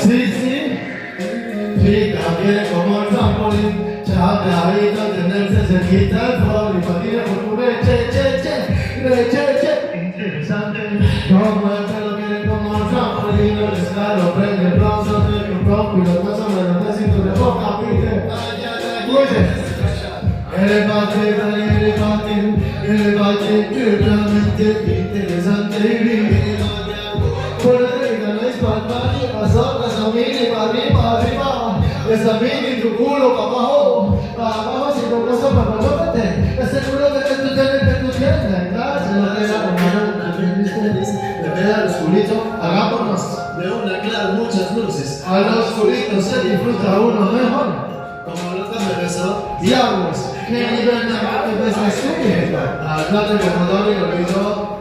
Sí, sí. Sí, también como el trampolín, chapeadito, tenerse cerquita al foro y familia por tu che. Interesante, como el pelo viene como el trampolín, el escalo prende el bronzo, tiene un poco y los pasos me lo necesito de boca, pide. Elevate, puramente interesante y vive. Por arriba no es palmar, las otras a mí, para arriba. Esa mini tu culo para abajo, si no pasa para abajo, ese culo que tú tienes, gracias, no te da te queda el oscurito, hagámonos. De una, claro, muchas luces. A los oscuritos se disfruta uno mejor. Como lo que me besó. Diablos, qué nivel de mate ves la suya. Hablate como Dolly lo olvidó,